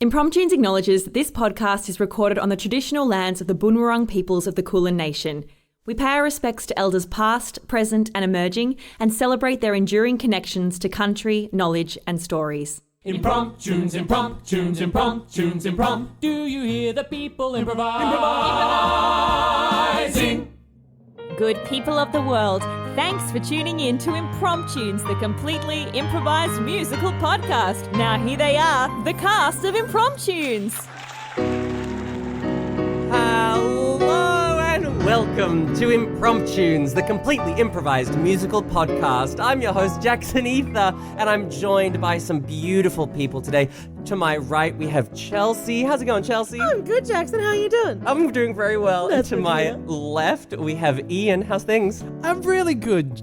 Impromptunes acknowledges that this podcast is recorded on the traditional lands of the Boonwurrung peoples of the Kulin Nation. We pay our respects to elders past, present and emerging and celebrate their enduring connections to country, knowledge and stories. Impromptunes, impromptunes, impromptunes, imprompt. Do you hear the people improvising? Good people of the world, thanks for tuning in to Impromptunes, the completely improvised musical podcast. Now here they are, the cast of Impromptunes. Hello and welcome to Impromptunes, the completely improvised musical podcast. I'm your host, Jackson Eather, and I'm joined by some beautiful people today. To my right, we have Chelsea. How's it going, Chelsea? I'm good, Jackson. How are you doing? I'm doing very well. That's and to good to my hear. left, we have Ian. How's things? I'm really good.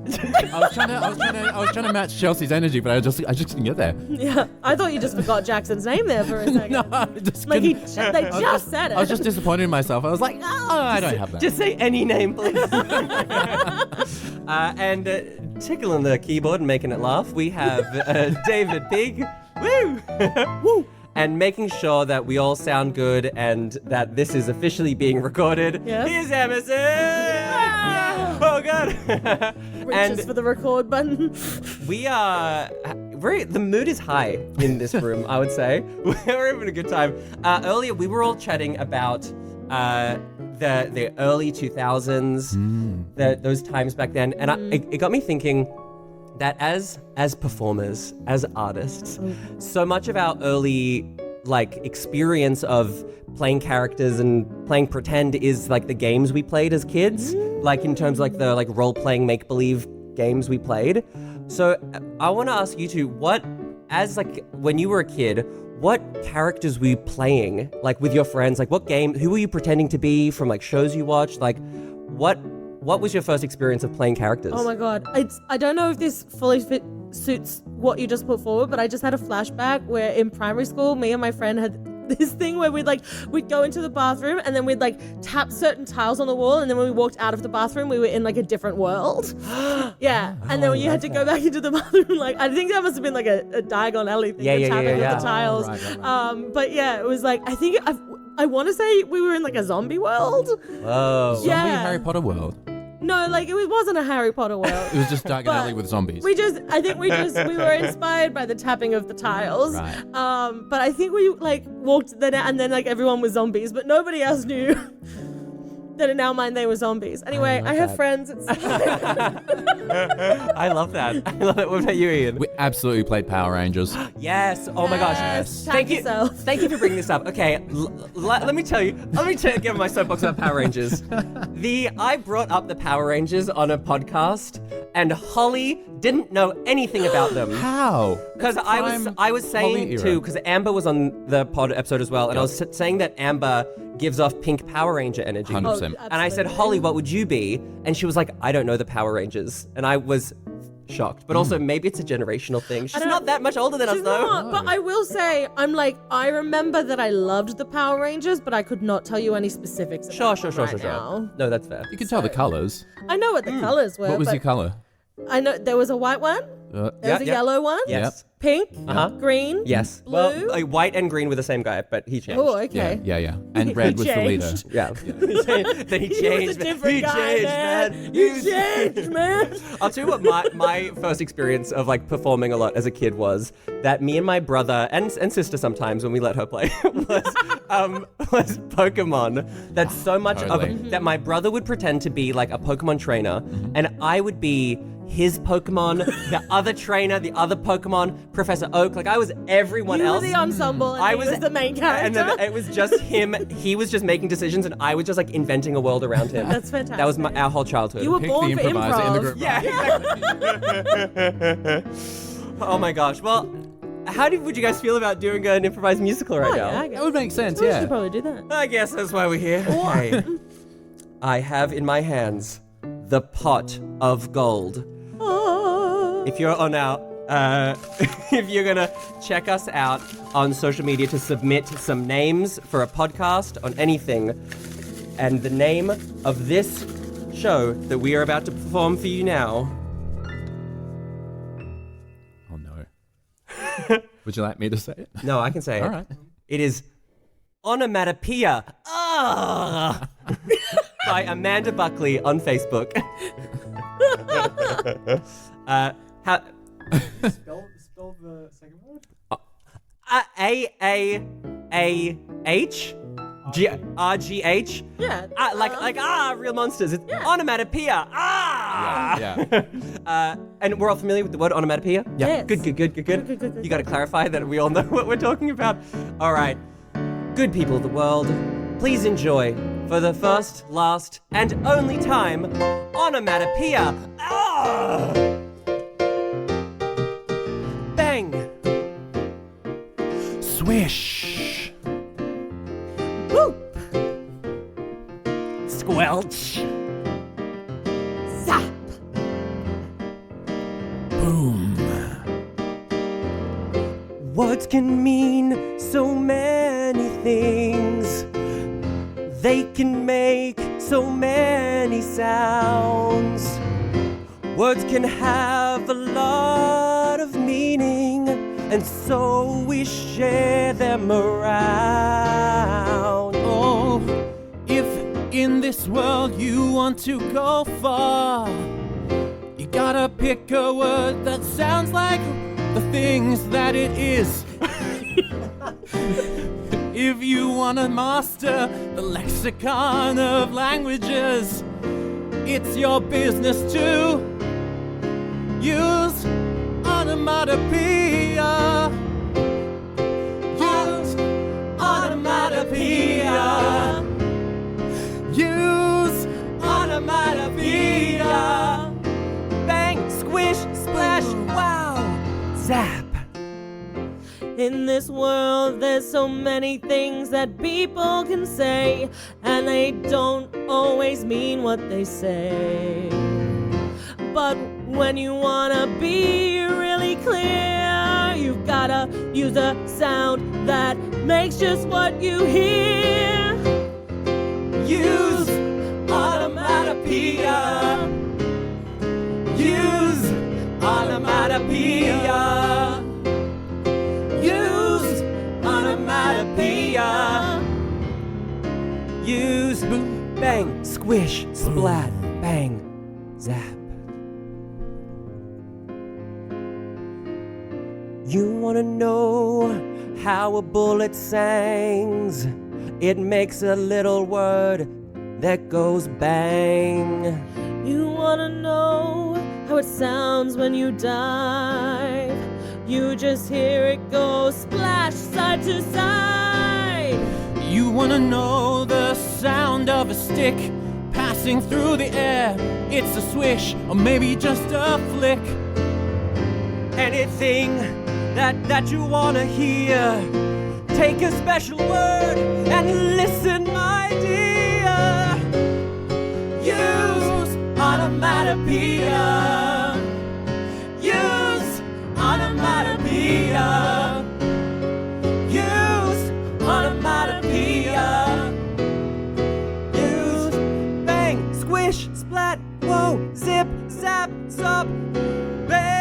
I was trying to match Chelsea's energy, but I just couldn't get there. Yeah, I thought you just forgot Jackson's name there for a second. No, I just Like couldn't. they just said it. I was just disappointed in myself. I was like, oh, I don't have that. Just say any name, please. And tickling the keyboard and making it laugh, we have David Peake. Woo! Woo! And making sure that we all sound good and that this is officially being recorded. Yes. Here's Emerson! Oh, God! Reaches for the record button. We are the mood is high in this room, I would say. We're having a good time. Earlier, we were all chatting about the early 2000s, those times back then, and it got me thinking that as performers, as artists, so much of our early experience of playing characters and playing pretend is the games we played as kids, in terms of the role-playing make-believe games we played. So I want to ask you two, when you were a kid, what characters were you playing with your friends? who were you pretending to be from shows you watched? What was your first experience of playing characters? Oh my god. I don't know if this fully suits what you just put forward, but I just had a flashback where in primary school, me and my friend had this thing where we'd go into the bathroom and then we'd tap certain tiles on the wall, and then when we walked out of the bathroom, we were in a different world. Yeah. And then you had to go back into the bathroom. I think that must have been a Diagon Alley thing, tapping of the tiles. Right. But yeah, it was I think I want to say we were in a zombie world. Whoa. Zombie Harry Potter world. No, it wasn't a Harry Potter world. It was just Diagon Alley with zombies. We were inspired by the tapping of the tiles. Right. But I think we walked then and then everyone was zombies, but nobody else knew that in our mind they were zombies. Anyway, I have friends. I love that. I love it. What about you, Ian? We absolutely played Power Rangers. Yes. Oh my gosh. Yes. Thank you. Yourself. Thank you for bringing this up. Okay, let me tell you. Give my soapbox about Power Rangers. I brought up the Power Rangers on a podcast, and Holly didn't know anything about them. How? Because I was saying too, because Amber was on the pod episode as well, and I was saying that Amber gives off pink Power Ranger energy. 100%. And I said, Holly, what would you be? And she was like, I don't know the Power Rangers. And I was shocked. But also, maybe it's a generational thing. She's not that much older than us, She's though. not, but I will say, I remember that I loved the Power Rangers, but I could not tell you any specifics about Sure. now. No, that's fair. You can tell the colors. I know what the colors were. What was but your color? I know there was a white one, there was a yellow one, Yes. pink, Uh-huh. green, Yes. blue. Well, white and green were the same guy, but he changed. Oh, okay. Yeah. And red was the leader. changed. Yeah. Then he He changed. was a different He guy, changed, man. man. You changed, man. I'll tell you what my first experience of performing a lot as a kid was that me and my brother and sister sometimes when we let her play was Pokemon. That's so much Totally. of that my brother would pretend to be a Pokemon trainer, and I would be his Pokemon, the other trainer, the other Pokemon, Professor Oak. I was everyone You else. were the ensemble, and I he was was the main character. And then it was just him. He was just making decisions, and I was just inventing a world around him. That's fantastic. That was our whole childhood. You were Pick born the for improviser in the improv. group. Yeah. Oh my gosh. Well, would you guys feel about doing an improvised musical right now? Yeah, I guess. That would make sense, We yeah. should probably do that. I guess that's why we're here. Okay. I have in my hands the pot of gold. If you're on if you're gonna check us out on social media to submit some names for a podcast on anything, and the name of this show that we are about to perform for you now. Oh no. Would you like me to say it? No, I can say it. All right. It is Onomatopoeia. By Amanda Buckley on Facebook. Spell the second word. AAAHRGH. Yeah. Real monsters. It's onomatopoeia. Yeah. And we're all familiar with the word onomatopoeia? Yeah. Yes. Good. Good. You got to clarify that we all know what we're talking about. All right. Good people of the world, please enjoy, for the first, last, and only time, onomatopoeia. Bang. Swish. Whoop. Squelch. Zap. Boom. Words can mean so many things. They can make so many sounds. Words can have a lot of meaning, and so we share them around. Oh, if in this world you want to go far, you gotta pick a word that sounds like the things that it is. If you wanna master the lexicon of languages, it's your business to use onomatopoeia. Use onomatopoeia. Use onomatopoeia. Bang, squish, splash, wow, zap. In this world, there's so many things that people can say, and they don't always mean what they say. But when you wanna be really clear, you've gotta use a sound that makes just what you hear. Use onomatopoeia. Use onomatopoeia. Use onomatopoeia. Use boom, bang, squish, splat, bang, zap. You wanna know how a bullet sings? It makes a little word that goes bang. You wanna know how it sounds when you dive? You just hear it go splash side to side. You wanna know the sound of a stick passing through the air? It's a swish, or maybe just a flick. Anything that you wanna hear, take a special word and listen, my dear. Use onomatopoeia. Use onomatopoeia. Use onomatopoeia. Use bang, squish, splat, whoa, zip, zap, zop, bang.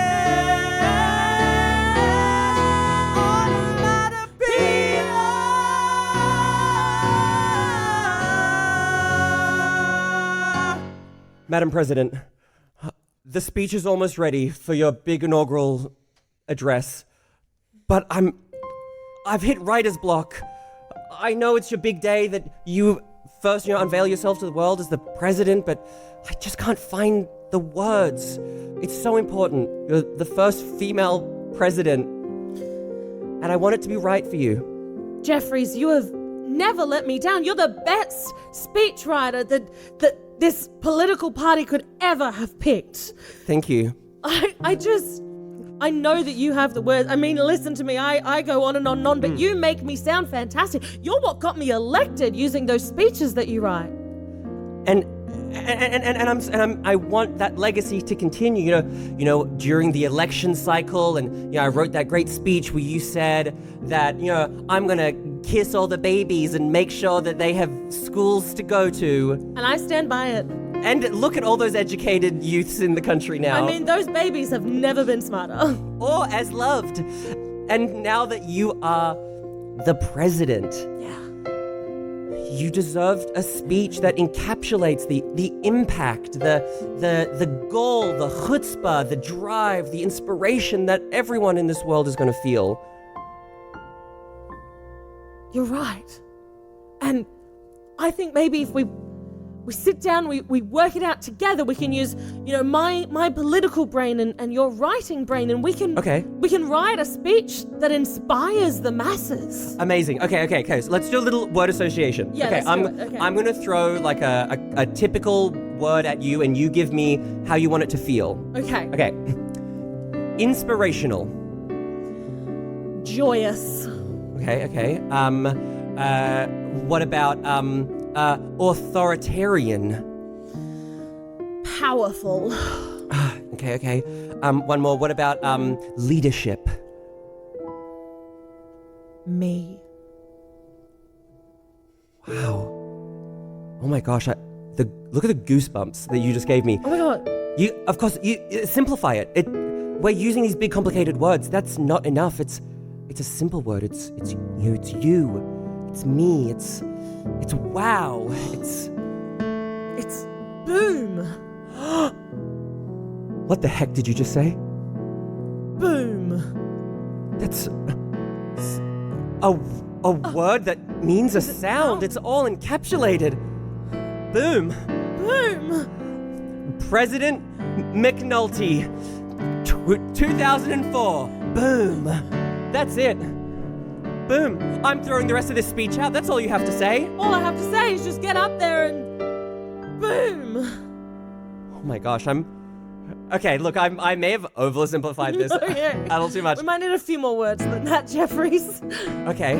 Madam President, the speech is almost ready for your big inaugural address, but I've hit writer's block. I know it's your big day that you first, unveil yourself to the world as the president, but I just can't find the words. It's so important. You're the first female president, and I want it to be right for you. Jeffries, you have never let me down. You're the best speechwriter that this political party could ever have picked. Thank you. I know that you have the words. I mean, listen to me. I go on and on and on, but you make me sound fantastic. You're what got me elected using those speeches that you write. And I want that legacy to continue. During the election cycle, and I wrote that great speech where you said that I'm gonna kiss all the babies and make sure that they have schools to go to. And I stand by it. And look at all those educated youths in the country now. I mean, those babies have never been smarter. Or as loved. And now that you are the president, you deserved a speech that encapsulates the impact, the goal, the chutzpah, the drive, the inspiration that everyone in this world is going to feel. You're right. And I think maybe if we sit down, we work it out together, we can use, my political brain and your writing brain, and we can write a speech that inspires the masses. Amazing. Okay. So let's do a little word association. Yeah, okay, let's do it. Okay. I'm going to throw like a typical word at you, and you give me how you want it to feel. Okay. Okay. Inspirational. Joyous. Okay. What about authoritarian? Powerful. Okay. One more. What about leadership? Me. Wow. Oh my gosh. Look at the goosebumps that you just gave me. Oh my god. You simplify it. We're using these big complicated words. That's not enough. It's a simple word. It's you. It's me. It's wow. It's boom. What the heck did you just say? Boom. That's a word that means a sound. It's all encapsulated. Boom. Boom. President McNulty, 2004. Boom. That's it. Boom. I'm throwing the rest of this speech out. That's all you have to say. All I have to say is just get up there and boom. Oh my gosh, Okay, look, I may have oversimplified this a little too much. We might need a few more words than that, Jeffries. Okay.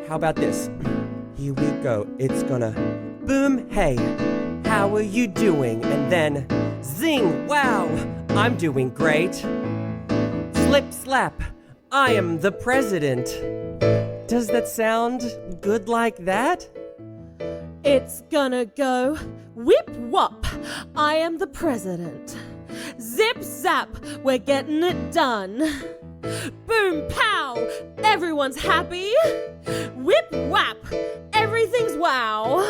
How about this? Here we go. It's gonna boom, hey, how are you doing? And then zing, wow, I'm doing great. Slip, slap, I am the president. Does that sound good like that? It's gonna go whip whop, I am the president. Zip zap, we're getting it done. Boom pow, everyone's happy. Whip whap, everything's wow.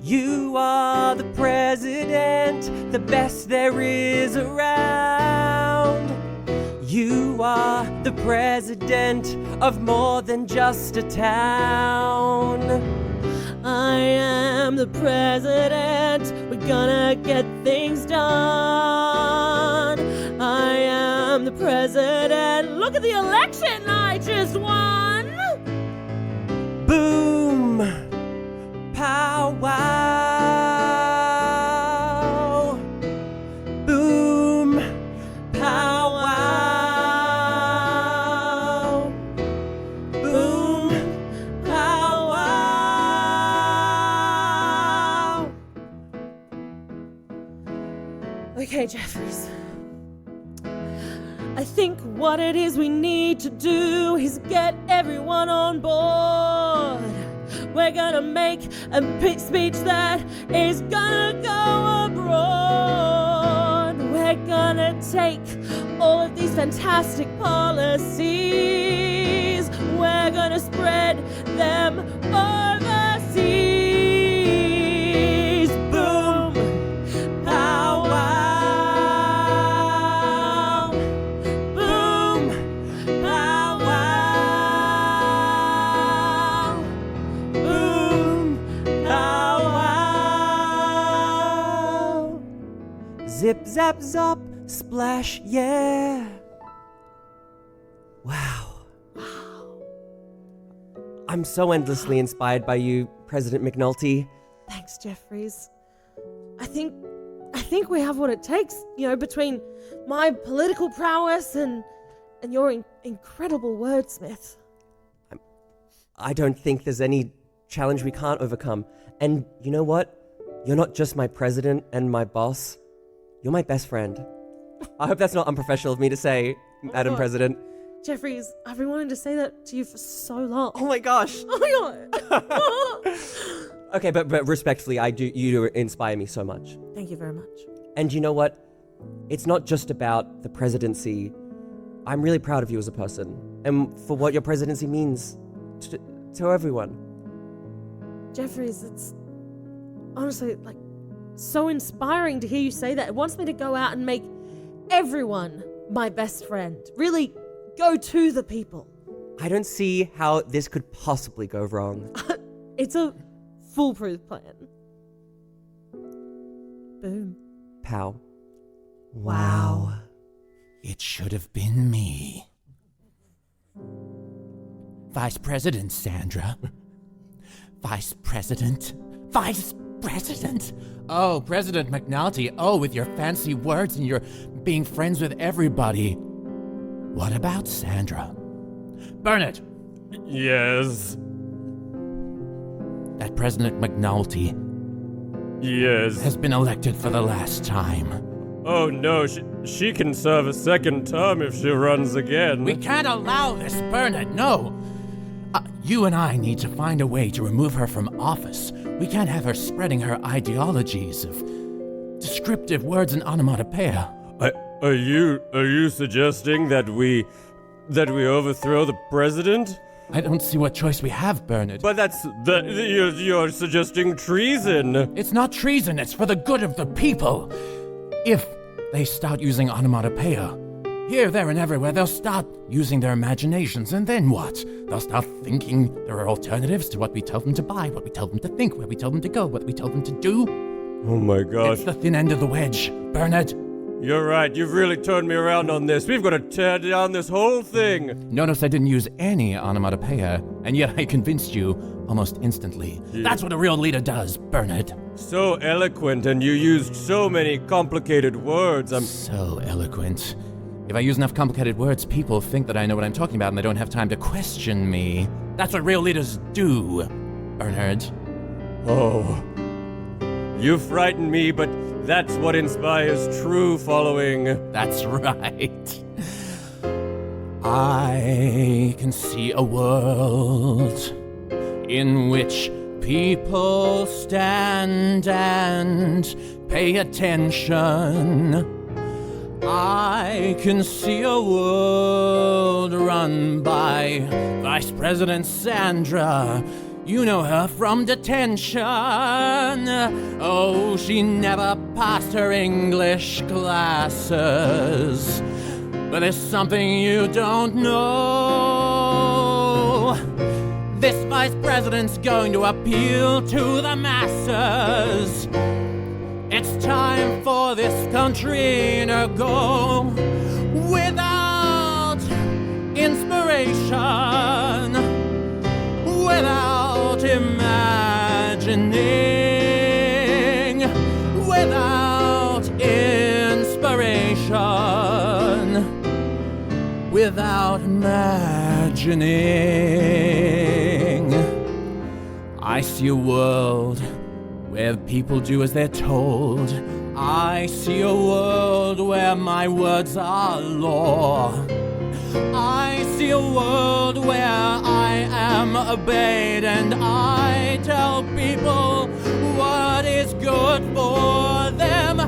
You are the president, the best there is around. You are the president of more than just a town. I am the president, we're gonna get things done. I am the president, look at the election I just won. Boom, pow wow. Boom, pow wow. Boom, pow wow. Okay, Jeffries. I think what it is we need to do is get everyone on board. We're gonna make a speech that is gonna go abroad. We're gonna take all of these fantastic policies. We're gonna spread them overseas. Boom, pow wow. Boom, pow wow. Boom, pow wow. Zip, zap, zop, splash, yeah. Wow. I'm so endlessly inspired by you, President McNulty. Thanks, Jeffries. I think we have what it takes, between my political prowess and your incredible wordsmith. I don't think there's any challenge we can't overcome. And you know what? You're not just my president and my boss. You're my best friend. I hope that's not unprofessional of me to say, Madam God. President. Jeffries, I've been wanting to say that to you for so long. Oh my gosh. Oh my god. Okay, but respectfully, you do inspire me so much. Thank you very much. And you know what? It's not just about the presidency I'm really proud of you as a person and for what your presidency means to everyone. Jeffries, it's honestly like so inspiring to hear you say that. It wants me to go out and make everyone my best friend. Really go to the people. I don't see how this could possibly go wrong. It's a foolproof plan. Boom. Pow. Wow. It should have been me. Vice President Sandra. Vice President. Oh, President McNulty. Oh, with your fancy words and your being friends with everybody. What about Sandra? Bernard. Yes. That President McNulty Yes. has been elected for the last time. Oh no, she can serve a second term if she runs again. We can't allow this, Bernard, no. You and I need to find a way to remove her from office. We can't have her spreading her ideologies of descriptive words and onomatopoeia. Are you suggesting that we overthrow the president? I don't see what choice we have, Bernard. But you're suggesting treason. It's not treason, it's for the good of the people. If they start using onomatopoeia, here, there, and everywhere, they'll start using their imaginations, and then what? They'll start thinking there are alternatives to what we tell them to buy, what we tell them to think, where we tell them to go, what we tell them to do. Oh my gosh. It's the thin end of the wedge, Bernard. You're right, you've really turned me around on this. We've got to tear down this whole thing. Notice I didn't use any onomatopoeia, and yet I convinced you almost instantly. Yeah. That's what a real leader does, Bernard. So eloquent, and you used so many complicated words. So eloquent. If I use enough complicated words, people think that I know what I'm talking about and they don't have time to question me. That's what real leaders do, Bernard. Oh. You frighten me, but that's what inspires true following. That's right. I can see a world in which people stand and pay attention. I can see a world run by Vice President Sandra. You know her from detention. Oh, she never passed her English classes. But there's something you don't know. This Vice President's going to appeal to the masses. It's time for this country to go without inspiration, without imagining, without inspiration, without imagining. I see a world where people do as they're told. I see a world where my words are law. I see a world where I am obeyed and I tell people what is good for them.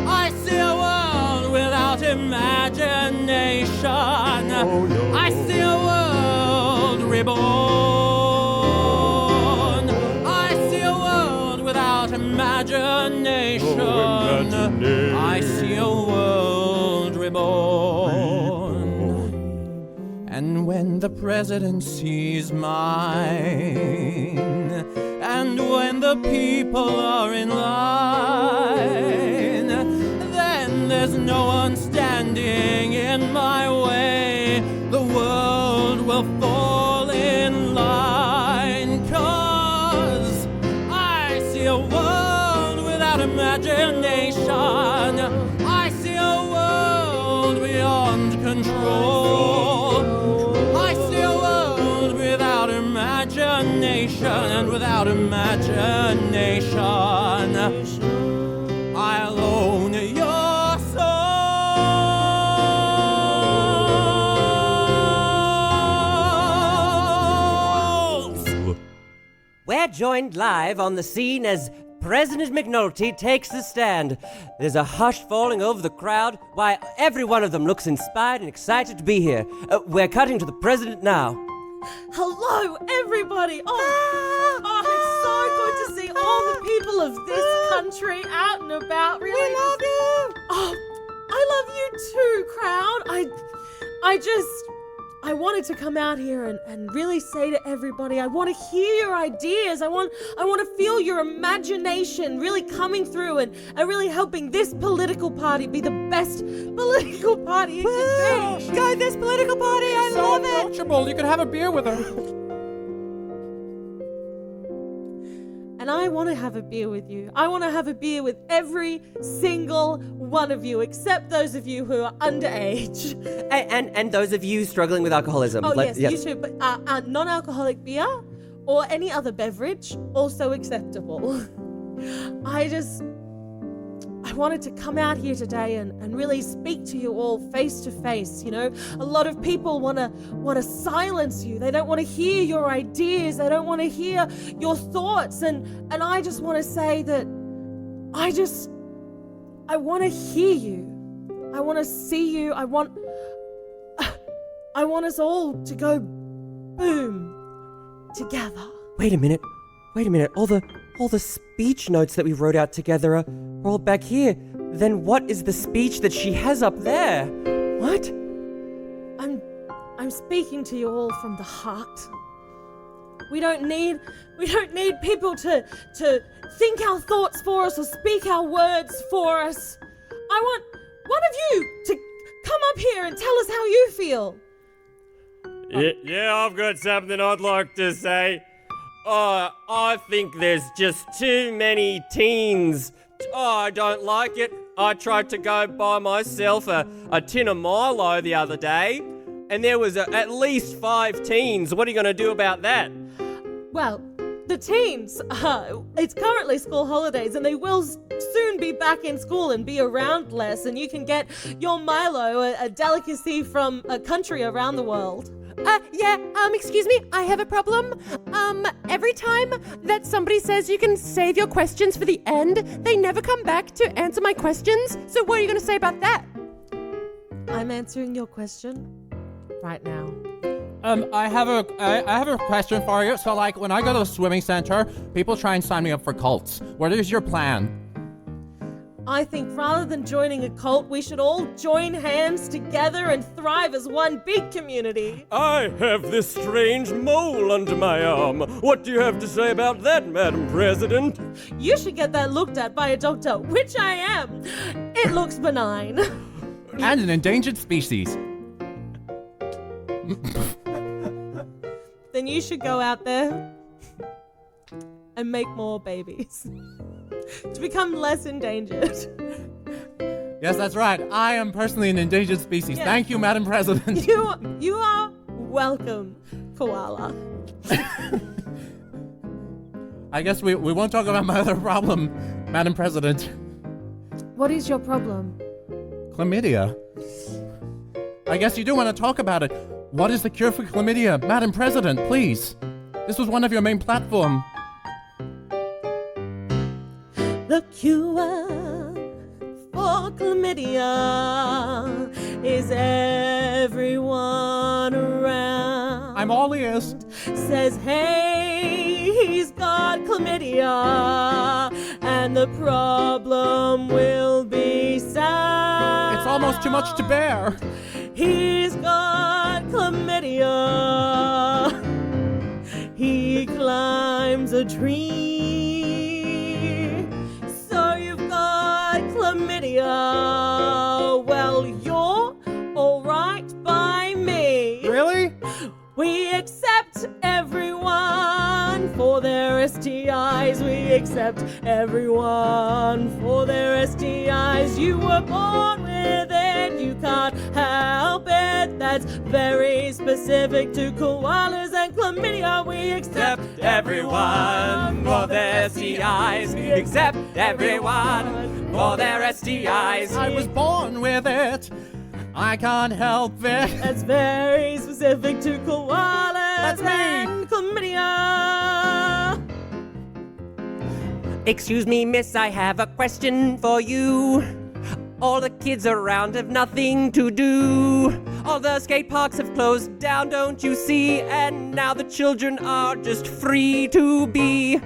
I see a world without imagination. Oh, no. I see a world reborn. Imagination. I see a world reborn. And when the presidency's mine, and when the people are in line, then there's no one standing in my way. The world will fall in line, 'cause I see a world without imagination. I see a world beyond control. I see a world without imagination, and without imagination, I'll own your souls. We're joined live on the scene as President McNulty takes the stand. There's a hush falling over the crowd. Why, every one of them looks inspired and excited to be here. We're cutting to the president now. Hello, everybody! It's so good to see all the people of this country out and about. Really, we love you. Oh, I love you too, crowd. I wanted to come out here and really say to everybody, I want to hear your ideas. I want to feel your imagination really coming through and really helping this political party be the best political party it can be. Go this political party, I so love it. approachable. You could have a beer with her. And I want to have a beer with you. I want to have a beer with every single one of you, except those of you who are underage. And those of you struggling with alcoholism. Oh, yes, you too. But non-alcoholic beer or any other beverage, also acceptable. I wanted to come out here today and really speak to you all face to face. You know, a lot of people want to silence you. They don't want to hear your ideas. They don't want to hear your thoughts. And I just want to say that I want to hear you. I want to see you. I want us all to go boom together. Wait a minute. All the speech notes that we wrote out together are all back here. Then what is the speech that she has up there? What? I'm speaking to you all from the heart. We don't need people to think our thoughts for us or speak our words for us. I want one of you to come up here and tell us how you feel. Yeah, I've got something I'd like to say. I think there's just too many teens. I don't like it. I tried to go buy myself a tin of Milo the other day, and there was at least 5 teens. What are you going to do about that? Well, the teens, it's currently school holidays, and they will soon be back in school and be around less, and you can get your Milo, a delicacy from a country around the world. Excuse me, I have a problem. Every time that somebody says you can save your questions for the end, they never come back to answer my questions. So what are you going to say about that? I'm answering your question right now. I have a question for you. So, like, when I go to the swimming center, people try and sign me up for cults. What is your plan? I think rather than joining a cult, we should all join hands together and thrive as one big community. I have this strange mole under my arm. What do you have to say about that, Madam President? You should get that looked at by a doctor, which I am. It looks benign. And an endangered species. Then you should go out there and make more babies. To become less endangered. Yes, that's right. I am personally an endangered species. Yeah. Thank you, Madam President. You are welcome, koala. I guess we won't talk about my other problem, Madam President. What is your problem? Chlamydia. I guess you do want to talk about it. What is the cure for chlamydia? Madam President, please. This was one of your main platforms. The cure for chlamydia is everyone around. I'm all ears. Says, hey, he's got chlamydia, and the problem will be sad. It's almost too much to bear. He's got chlamydia. He climbs a tree. So you've got chlamydia. Well, you're alright by me. Really? We accept everyone for their STIs. We accept everyone for their STIs. You were born with it, you can't help it. That's very specific to koalas and chlamydia. We accept everyone for their STIs. We accept everyone for their STIs. I was born with it. I can't help it. That's very specific to koalas That's me. and chlamydia. Excuse me, miss, I have a question for you. All the kids around have nothing to do. All the skate parks have closed down, don't you see? And now the children are just free to be.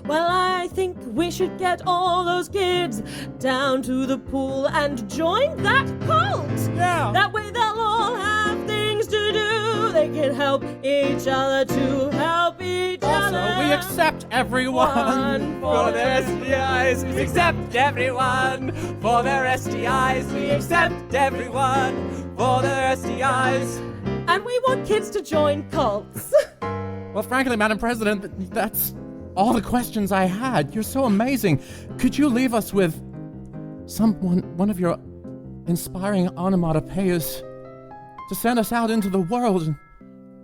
Well, I think we should get all those kids down to the pool and join that cult. Yeah. That way they'll all have things to do. They can help each other to help each other. Also, we accept everyone For their STIs, we accept everyone. For their STIs, we accept everyone. For their STIs. And we want kids to join cults. Well, frankly, Madam President, that's all the questions I had. You're so amazing. Could you leave us with one of your inspiring onomatopoeias to send us out into the world?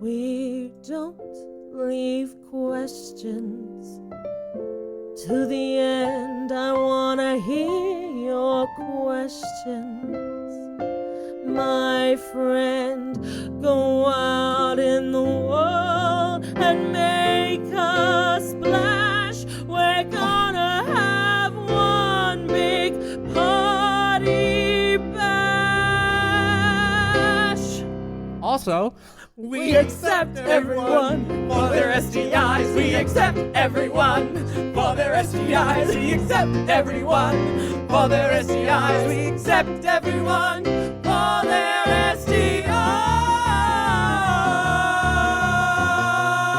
We don't leave questions to the end. I wanna hear your questions, my friend. Go out in the world and make a splash. We're gonna have one big party bash. Also, We accept everyone For their STIs, we accept everyone. For their STIs, we accept everyone. For their STIs, we accept everyone. For their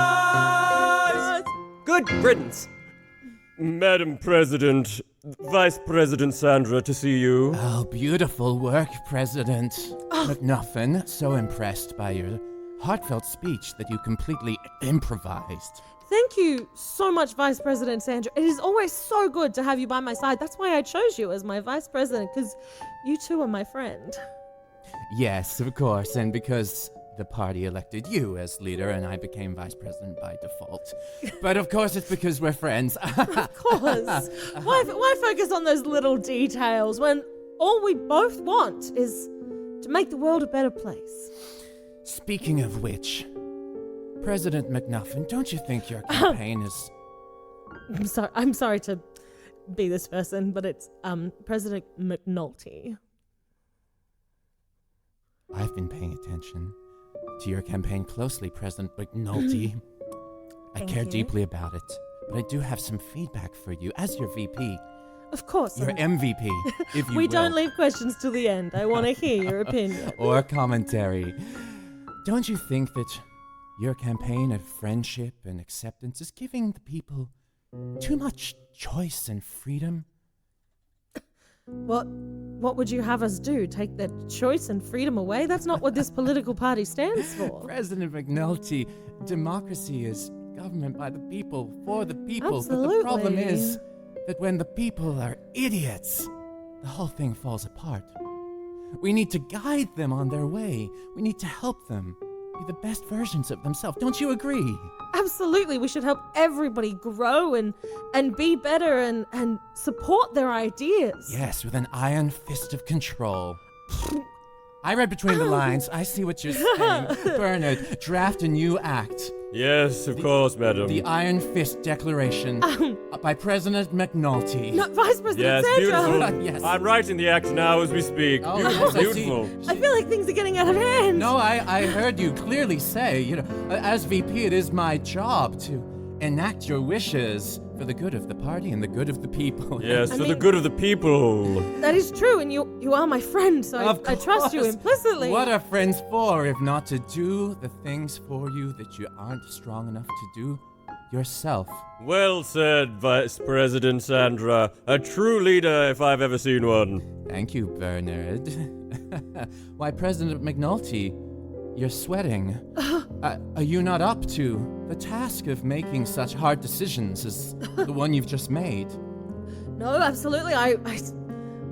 STIs. Good riddance. Madam President, Vice President Sandra, to see you. oh, beautiful work, President McNuffin. So impressed by your heartfelt speech that you completely improvised. Thank you so much, Vice President Sandra. It is always so good to have you by my side. That's why I chose you as my Vice President, because you two are my friend. Yes, of course, and because the party elected you as leader and I became Vice President by default. But of course it's because we're friends. Of course. Why focus on those little details when all we both want is to make the world a better place? Speaking of which, President McNuffin, don't you think your campaign is... I'm sorry to be this person, but it's President McNulty. I've been paying attention to your campaign closely, President McNulty. I Thank care you. deeply about it, but I do have some feedback for you as your VP, Of course. your MVP, if you We will. don't leave questions till the end. I want to hear your opinion. Or commentary. Don't you think that your campaign of friendship and acceptance is giving the people too much choice and freedom? What would you have us do? Take their choice and freedom away? That's not what this political party stands for. President McNulty, democracy is government by the people, for the people. Absolutely. But the problem is that when the people are idiots, the whole thing falls apart. We need to guide them on their way. We need to help them be the best versions of themselves. Don't you agree? Absolutely. We should help everybody grow and be better and support their ideas. Yes, with an iron fist of control. I read between the lines. I see what you're saying. Bernard, draft a new act. Yes, of course, madam. The Iron Fist Declaration by President McNulty. No, Vice President Yes, Sandra. beautiful. Yes. I'm writing the act now as we speak. Oh, Beautiful, yes, I see. beautiful. I feel like things are getting out of hand. No, I heard you clearly say, as VP, it is my job to enact your wishes for the good of the party and the good of the people. Yes, I for the mean- good of the people. That is true, and you are my friend, so Of I trust you course. implicitly. What are friends for if not to do the things for you that you aren't strong enough to do yourself? Well said, Vice President Sandra. A true leader if I've ever seen one. Thank you, Bernard. Why, President McNulty, you're sweating. Are you not up to the task of making such hard decisions as the one you've just made? No, absolutely. I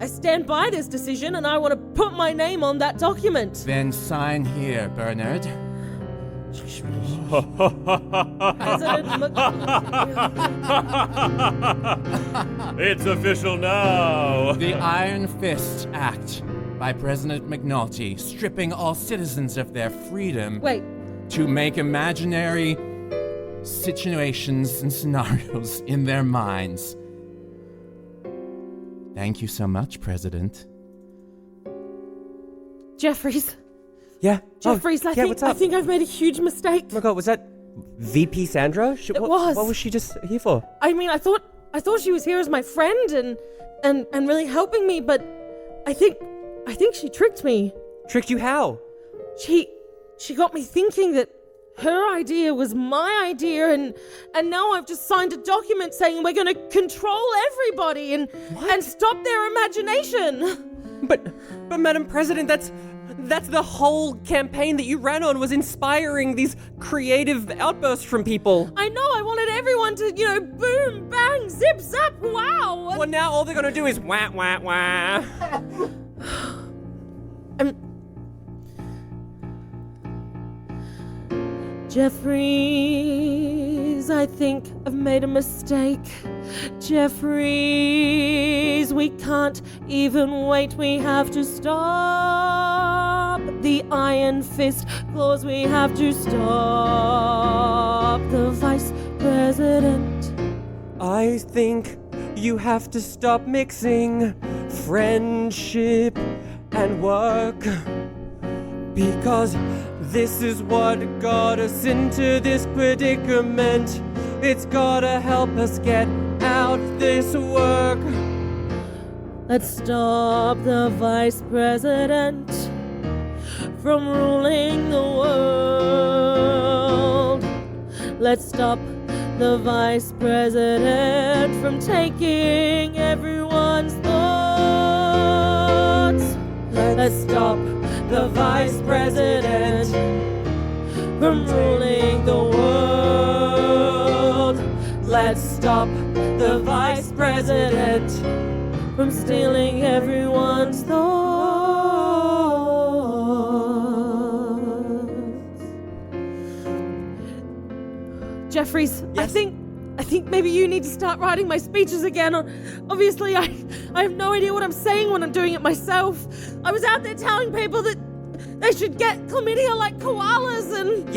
stand by this decision, and I want to put my name on that document. Then sign here, Bernard. President It's official now. The Iron Fist Act by President McNulty, stripping all citizens of their freedom Wait, to make imaginary situations and scenarios in their minds Thank you so much, President. Jeffries. Yeah. Jeffries, I what's up? think I've made a huge mistake. Oh my God, was that VP Sandra? It was. What was she just here for? I mean, I thought she was here as my friend and really helping me, but I think she tricked me. Tricked you how? She got me thinking that her idea was my idea, and now I've just signed a document saying we're going to control everybody and stop their imagination. But Madam President, that's the whole campaign that you ran on, was inspiring these creative outbursts from people. I know, I wanted everyone to, boom, bang, zip, zap, wow. Well, now all they're gonna do is wah, wah, wah. Jeffries, I think I've made a mistake. Jeffries, we can't even wait. We have to stop the Iron Fist clause. We have to stop the Vice President. I think you have to stop mixing friendship and work, because this is what got us into this predicament. It's gotta help us get out this work. Let's stop the Vice President from ruling the world. Let's stop the Vice President from taking everyone's thoughts. Let's stop the Vice President from ruling the world. Let's stop the Vice President from stealing everyone's thoughts. Jeffries, Yes? I think maybe you need to start writing my speeches again. Obviously, I have no idea what I'm saying when I'm doing it myself. I was out there telling people that they should get chlamydia like koalas and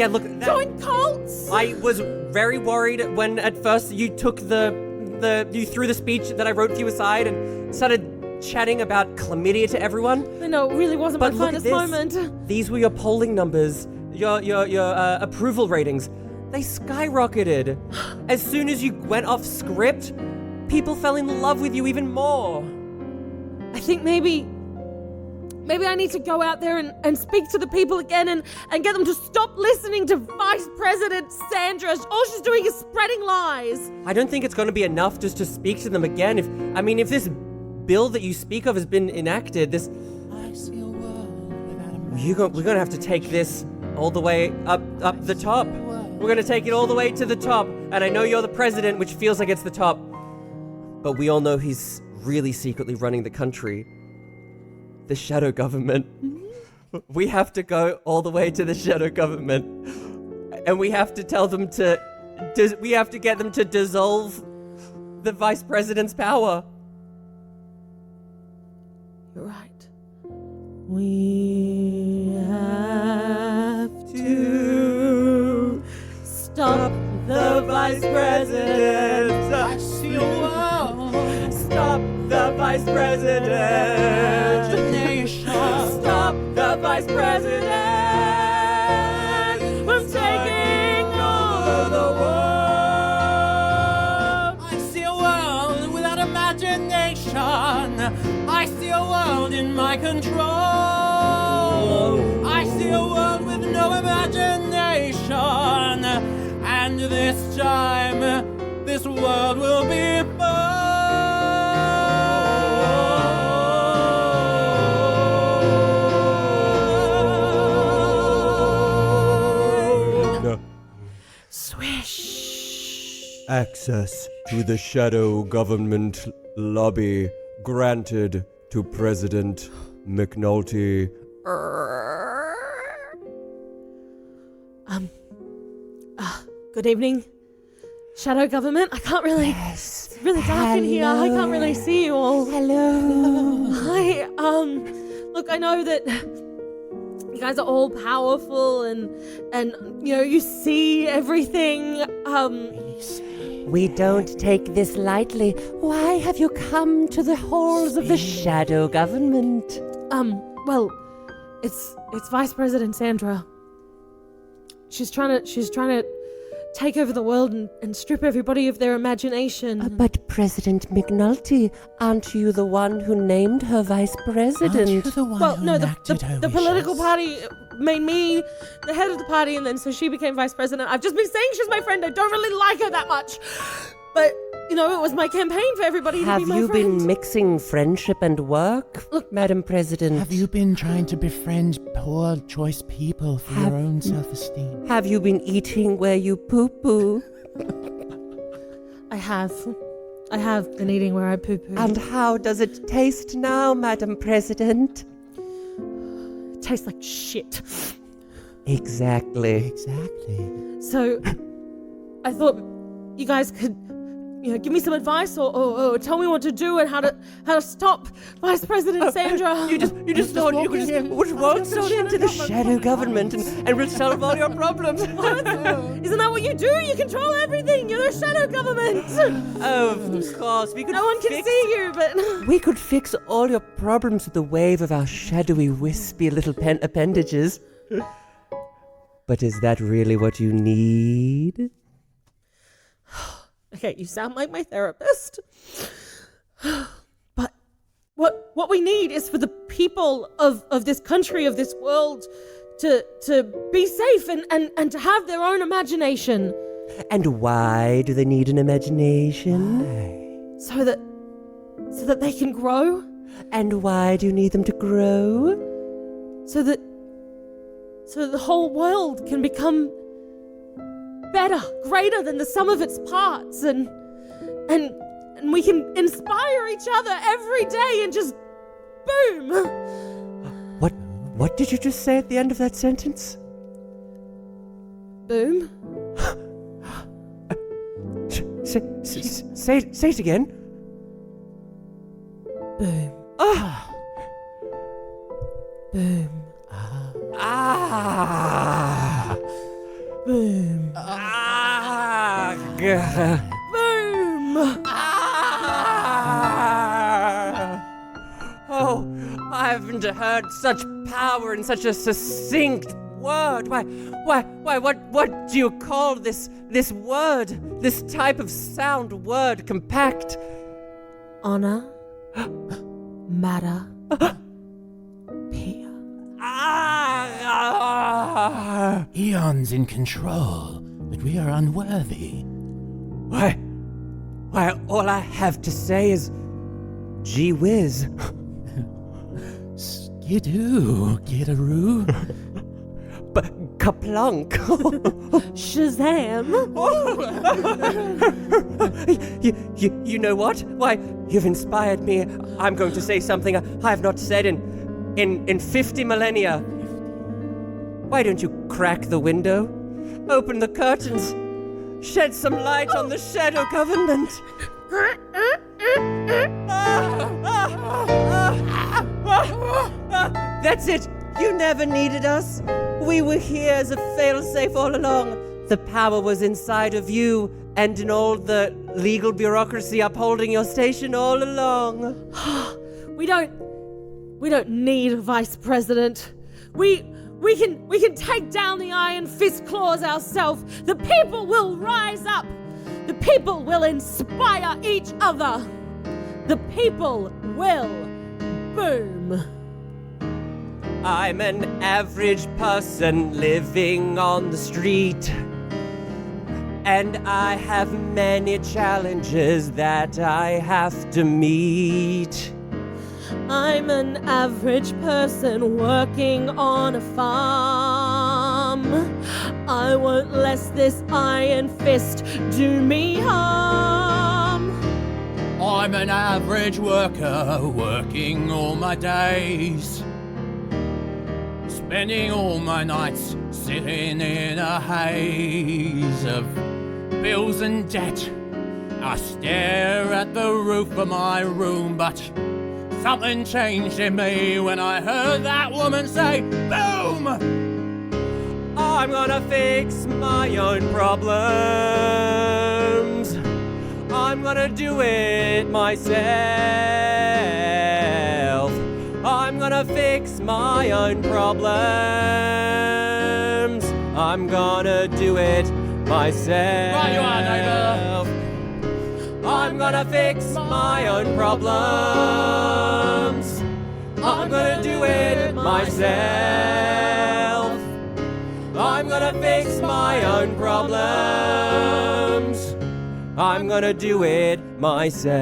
join cults. I was very worried when at first you took you threw the speech that I wrote for you aside and started chatting about chlamydia to everyone. I know, it really wasn't But my look at finest this. moment. These were your polling numbers, your approval ratings. They skyrocketed. As soon as you went off script, people fell in love with you even more. I think maybe I need to go out there and speak to the people again and get them to stop listening to Vice President Sandra. All she's doing is spreading lies. I don't think it's going to be enough just to speak to them again. If this bill that you speak of has been enacted, we're going to have to take this all the way up the top. We're going to take it all the way to the top. And I know you're the president, which feels like it's the top. But we all know he's really secretly running the country. The shadow government. We have to go all the way to the shadow government. And we have to tell them we have to get them to dissolve the vice president's power. You're right. We have to stop the vice president. I see a world. Stop the vice president. The nation. Stop the vice president from taking over the world. I see a world without imagination. I see a world in my control. I see a world with no imagination. And this time, this world will be mine. Swish. Access to the shadow government lobby granted to President McNulty. Good evening, shadow government. I can't really. It's really dark in here. I can't really see you all. Hello. Hi. Look, I know that you guys are all powerful and you see everything. We don't take this lightly. Why have you come to the halls of the shadow government? Well, it's Vice President Sandra. She's trying to take over the world and strip everybody of their imagination. But President McNulty, aren't you the one who named her vice president? Aren't you the one who enacted her the political wishes? party made me the head of the party, and then so she became vice president. I've just been saying she's my friend. I don't really like her that much, but it was my campaign for everybody to be my friend. Have you been mixing friendship and work, Look, Madam President? Have you been trying to befriend poor choice people for your own self-esteem? Have you been eating where you poo-poo? I have been eating where I poo-poo. And how does it taste now, Madam President? It tastes like shit. Exactly. So, I thought you guys could, give me some advice or tell me what to do and how to stop Vice President Sandra. You just thought you could just walk into the shadow government and we'll solve all your problems. Isn't that what you do? You control everything. You're the shadow government. Of course, we could. No one can see you, but We could fix all your problems with the wave of our shadowy, wispy little appendages. But is that really what you need? okay, you sound like my therapist. But what we need is for the people of this country, of this world, to be safe and to have their own imagination. And why do they need an imagination? So that they can grow. And why do you need them to grow? So that the whole world can become better, greater than the sum of its parts, and we can inspire each other every day and just boom. What did you just say at the end of that sentence? Boom. Say it again. Boom. Boom. Boom. Boom. Oh, I haven't heard such power in such a succinct word. Why, what do you call this word? This type of sound word, compact? Honor. Matter. Eon's in control, but we are unworthy. Why, all I have to say is, gee whiz. Skidoo, Gidaroo. But kaplunk. Shazam. You know what? Why, you've inspired me. I'm going to say something I have not said in 50 millennia. Why don't you crack the window, open the curtains, shed some light on the shadow government? That's it. You never needed us. We were here as a failsafe all along. The power was inside of you and in all the legal bureaucracy upholding your station all along. We don't need a vice president. We can take down the iron fist claws ourselves. The people will rise up. The people will inspire each other. The people will boom. I'm an average person living on the street, and I have many challenges that I have to meet. I'm an average person working on a farm. I won't let this iron fist do me harm. I'm an average worker working all my days, spending all my nights sitting in a haze of bills and debt. I stare at the roof of my room, but Something changed in me when I heard that woman say, boom! I'm gonna fix my own problems. I'm gonna do it myself. I'm gonna fix my own problems. I'm gonna do it myself. Right you are, neighbour. I'm gonna fix my own problems. I'm gonna do it myself. I'm gonna fix my own problems. I'm gonna do it myself.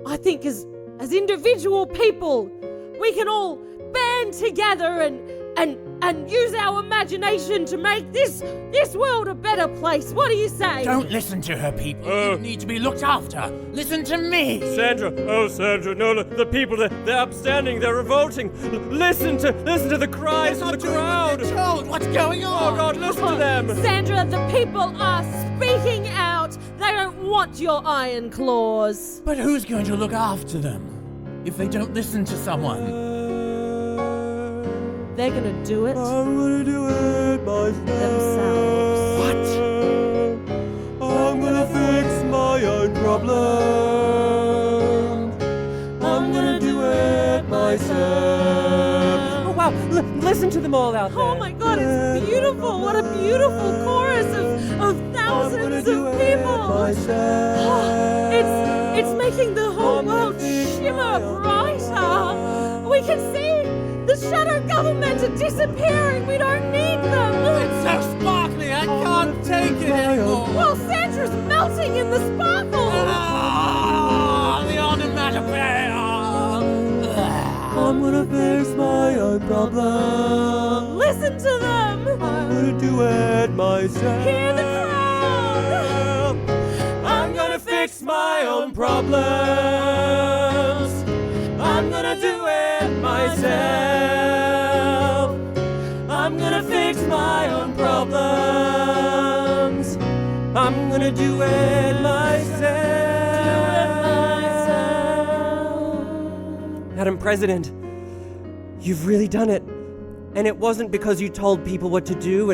I think as individual people, we can all band together and use our imagination to make this world a better place. What do you say? Don't listen to her, people. You need to be looked after. Listen to me. Sandra, oh Sandra, no, the people, they're upstanding, they're revolting. Listen to the cries of the crowd. Told. What's going on? Oh God, listen to them. Sandra, the people are speaking out. They don't want your iron claws. But who's going to look after them if they don't listen to someone? They're gonna do it I'm gonna do it themselves. What? I'm gonna fix my own problems. I'm gonna do it myself. Oh wow, listen to them all out there. Oh my God, it's beautiful. What a beautiful chorus of thousands of people. It's making the whole world shimmer brighter. We can see the shadow government are disappearing. We don't need them. It's so sparkly, I can't take it anymore. Well, Sandra's melting in the sparkle. The onomatopoeia. I'm gonna fix my own problem. Listen to them. I'm gonna do it myself. Hear the crowd. I'm gonna fix my own problems. I'm gonna do it myself. I'm gonna fix my own problems. I'm gonna do it myself. Madam President, you've really done it. And it wasn't because you told people what to do,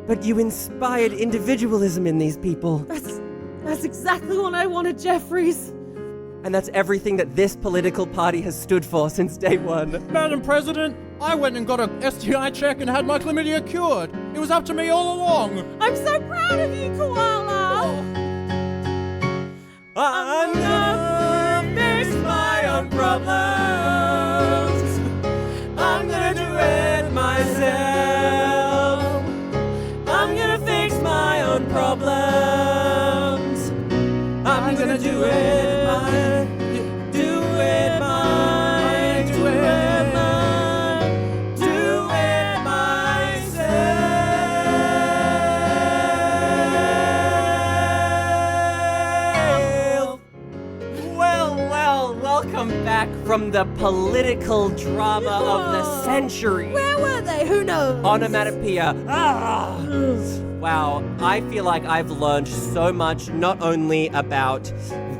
but you inspired individualism in these people. That's exactly what I wanted, Jeffries. And that's everything that this political party has stood for since day one. Madam President, I went and got a STI check and had my chlamydia cured. It was up to me all along. I'm so proud of you, Koala. I'm gonna fix my own problems. I'm gonna do it myself. I'm gonna fix my own problems. I'm gonna do it from the political drama of the century. Where were they? Who knows? Onomatopoeia. Wow, I feel like I've learned so much, not only about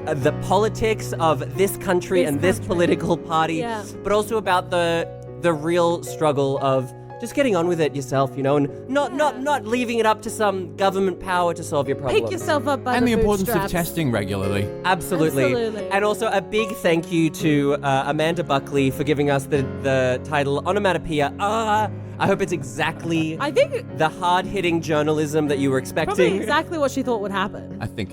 the politics of this country and this political party, but also about the real struggle of just getting on with it yourself, you know, and not leaving it up to some government power to solve your problems. Pick yourself up by and the importance of bootstraps. testing regularly. Absolutely. And also a big thank you to Amanda Buckley for giving us the title Onomatopoeia. I hope it's exactly the hard-hitting journalism that you were expecting. Probably exactly what she thought would happen. I think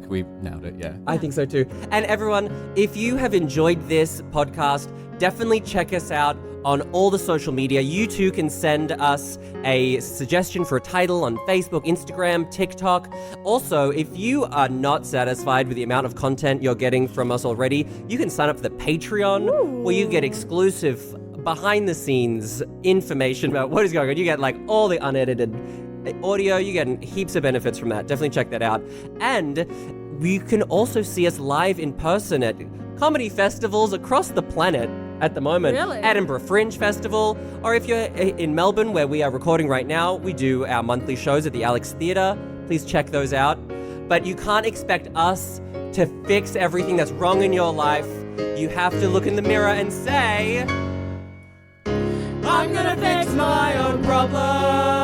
we nailed it, yeah. I think so too. And everyone, if you have enjoyed this podcast, definitely check us out on all the social media. You too can send us a suggestion for a title on Facebook, Instagram, TikTok. Also, if you are not satisfied with the amount of content you're getting from us already, you can sign up for the Patreon, where you get exclusive behind-the-scenes information about what is going on. You get like all the unedited audio. You get heaps of benefits from that. Definitely check that out. And you can also see us live in person at comedy festivals across the planet at the moment. Really? Edinburgh Fringe Festival, or if you're in Melbourne, where we are recording right now, we do our monthly shows at the Alex Theatre. Please check those out. but you can't expect us to fix everything that's wrong in your life. You have to look in the mirror and say, I'm gonna fix my own problems.